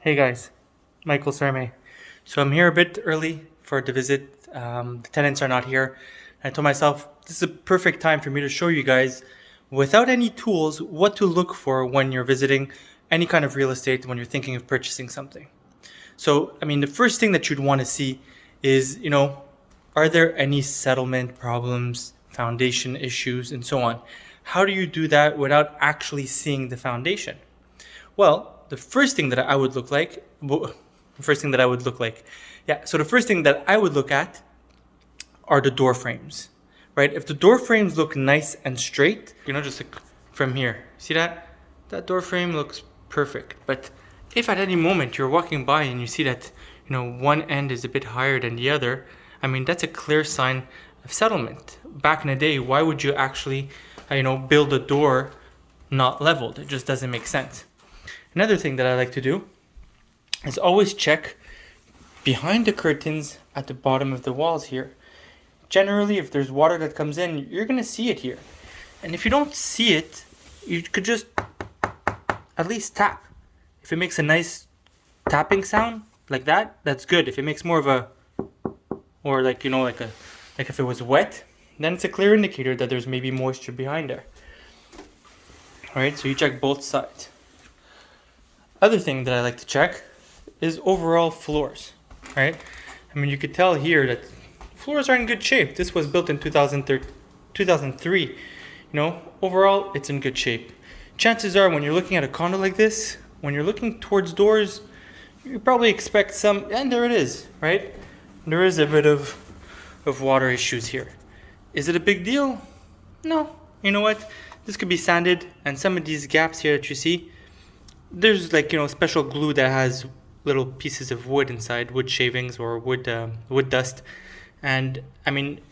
Hey guys, Michael Sarme. So I'm here a bit early for the visit. The tenants are not here. I told myself this is a perfect time for me to show you guys, without any tools, what to look for when you're visiting any kind of real estate when you're thinking of purchasing something. So, the first thing that you'd want to see is, are there any settlement problems, foundation issues, and so on? How do you do that without actually seeing the foundation? Well, the first thing that I would look like, So the first thing that I would look at are the door frames, right? If the door frames look nice and straight, just like from here, see that? That door frame looks perfect. But if at any moment you're walking by and you see that, one end is a bit higher than the other, that's a clear sign of settlement. Back in the day, why would you actually, build a door not leveled? It just doesn't make sense. Another thing that I like to do is always check behind the curtains at the bottom of the walls here. Generally, if there's water that comes in, you're going to see it here. And if you don't see it, you could just at least tap. If it makes a nice tapping sound like that, that's good. If it makes more of a, or like if it was wet, then it's a clear indicator that there's maybe moisture behind there. All right, so you check both sides. Other thing that I like to check is overall floors, right? You could tell here that floors are in good shape. This was built in 2003. Overall, it's in good shape. Chances are when you're looking at a condo like this, when you're looking towards doors, you probably expect some, and there it is, right? There is a bit of water issues here. Is it a big deal? No. You know what? This could be sanded, and some of these gaps here that you see, there's special glue that has little pieces of wood inside, wood shavings or wood dust, and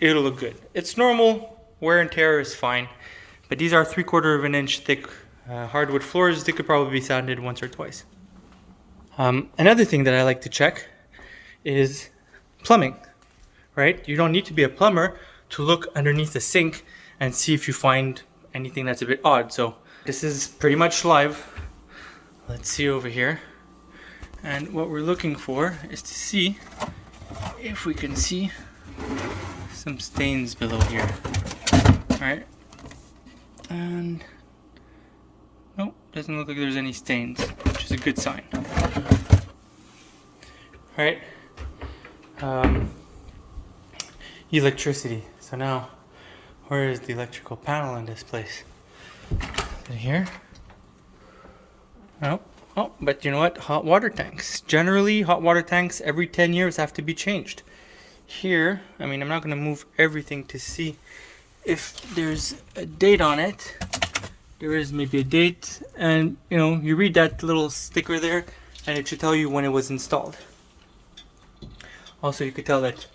it'll look good. It's normal, wear and tear is fine, but these are 3/4 of an inch thick hardwood floors. They could probably be sanded once or twice. Another thing that I like to check is plumbing, right? You don't need to be a plumber to look underneath the sink and see if you find anything that's a bit odd. So this is pretty much live. Let's see over here. And what we're looking for is to see if we can see some stains below here. Alright. And nope, doesn't look like there's any stains, which is a good sign. Alright. Electricity. So now, where is the electrical panel in this place? Is it here? Oh, but you know what? Hot water tanks. Generally, hot water tanks every 10 years have to be changed. Here, I'm not going to move everything to see if there's a date on it. There is maybe a date, and you read that little sticker there, and it should tell you when it was installed. Also, you could tell that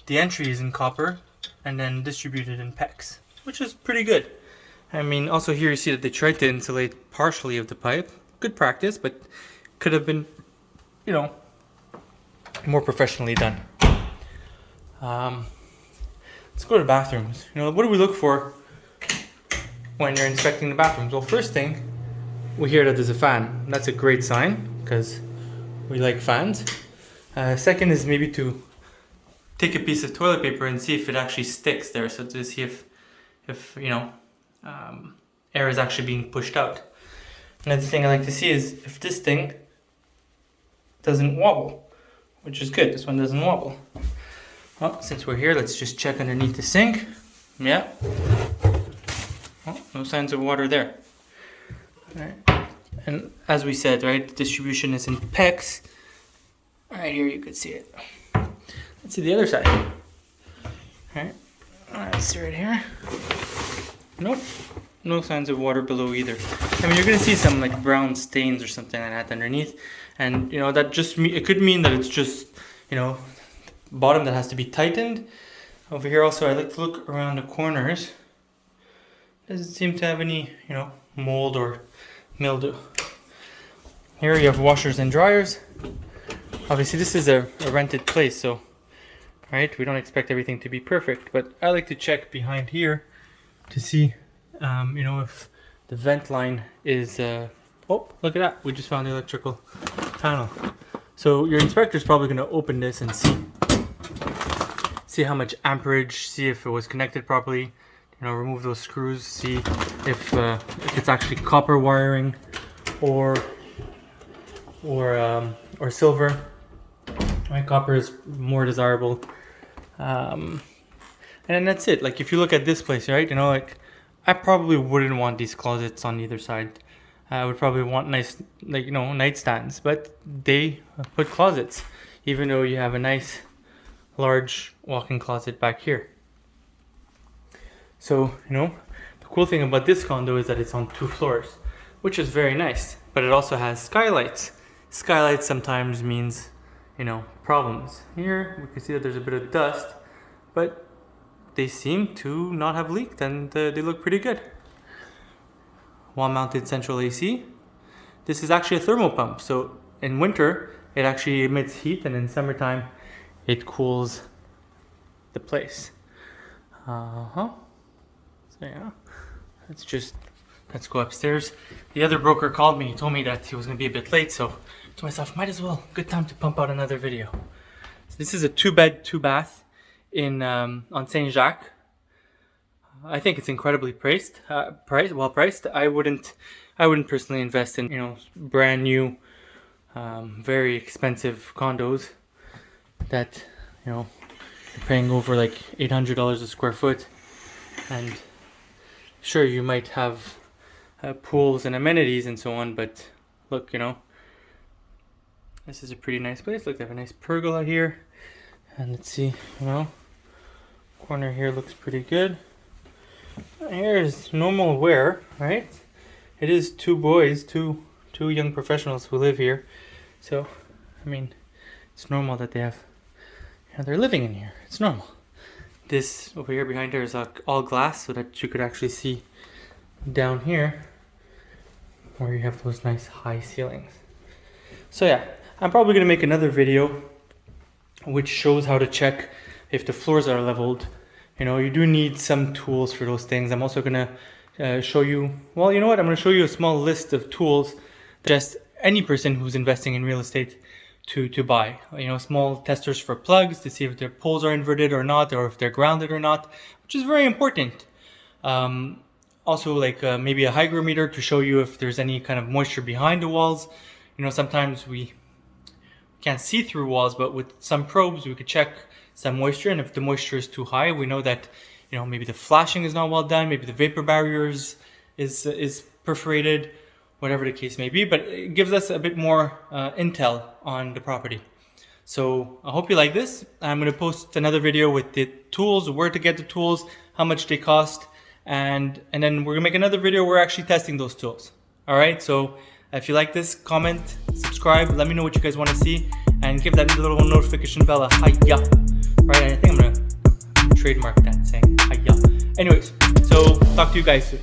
the entry is in copper and then distributed in PEX, which is pretty good. Also here you see that they tried to insulate partially of the pipe. Good practice, but could have been, more professionally done. Let's go to bathrooms. What do we look for when you're inspecting the bathrooms? Well, first thing, we hear that there's a fan. That's a great sign, because we like fans. Second is maybe to take a piece of toilet paper and see if it actually sticks there, so to see if air is actually being pushed out. Another thing I like to see is if this thing doesn't wobble, which is good. This one doesn't wobble. Well, since we're here, let's just check underneath the sink. Yeah. Oh, no signs of water there. All right. And as we said, right, the distribution is in PEX. Right here, you can see it. Let's see the other side. All right. Let's see right here. Nope. No signs of water below either. You're going to see some brown stains or something like that underneath. And, that just, it could mean that it's just, bottom that has to be tightened. Over here also, I like to look around the corners. Doesn't seem to have any, mold or mildew. Here you have washers and dryers. Obviously, this is a rented place, so, right, we don't expect everything to be perfect. But I like to check behind here to see if the vent line is, oh, look at that. We just found the electrical panel. So your inspector is probably going to open this and see how much amperage, see if it was connected properly. You know, remove those screws, see if it's actually copper wiring or silver. Right, copper is more desirable. And then that's it. Like if you look at this place, right? You know, like I probably wouldn't want these closets on either side. I would probably want nice, like, you know, nightstands, but they put closets, even though you have a nice large walk-in closet back here. So, you know, the cool thing about this condo is that it's on 2 floors, which is very nice, but it also has skylights. Skylights sometimes means, you know, problems. Here we can see that there's a bit of dust, but they seem to not have leaked, and they look pretty good. Wall-mounted central AC. This is actually a thermal pump, so in winter it actually emits heat, and in summertime it cools the place. So yeah, let's go upstairs. The other broker called me. He told me that he was going to be a bit late, so I told myself, might as well, good time to pump out another video. So this is a 2-bed, 2-bath in on Saint Jacques. I think it's incredibly well priced. I wouldn't personally invest in, you know, brand new, very expensive condos that, you know, you're paying over like $800 a square foot. And sure, you might have pools and amenities and so on, but look, you know, this is a pretty nice place. Look, they have a nice pergola here, and let's see, you know, corner here looks pretty good. Here's normal wear, right? It is 2 boys, two young professionals who live here. So, I mean, it's normal that they have, you know, they're living in here. It's normal. This over here behind her is all glass, so that you could actually see down here where you have those nice high ceilings. So yeah, I'm probably going to make another video which shows how to check if the floors are leveled. You know, you do need some tools for those things. I'm also going to show you, well, you know what? I'm going to show you a small list of tools that just any person who's investing in real estate to buy. You know, small testers for plugs to see if their poles are inverted or not, or if they're grounded or not, which is very important. Also, like maybe a hygrometer to show you if there's any kind of moisture behind the walls. You know, sometimes we can't see through walls, but with some probes we could check some moisture, and if the moisture is too high, we know that, you know, maybe the flashing is not well done, maybe the vapor barrier is perforated, whatever the case may be, but it gives us a bit more intel on the property. So I hope you like this. I'm going to post another video with the tools, where to get the tools, how much they cost, and then we're going to make another video where we're actually testing those tools. All right, so if you like this, comment, subscribe, let me know what you guys want to see, and give that little notification bell a hiya. Right, I think I'm going to trademark that, saying hiya. Anyways, so talk to you guys soon.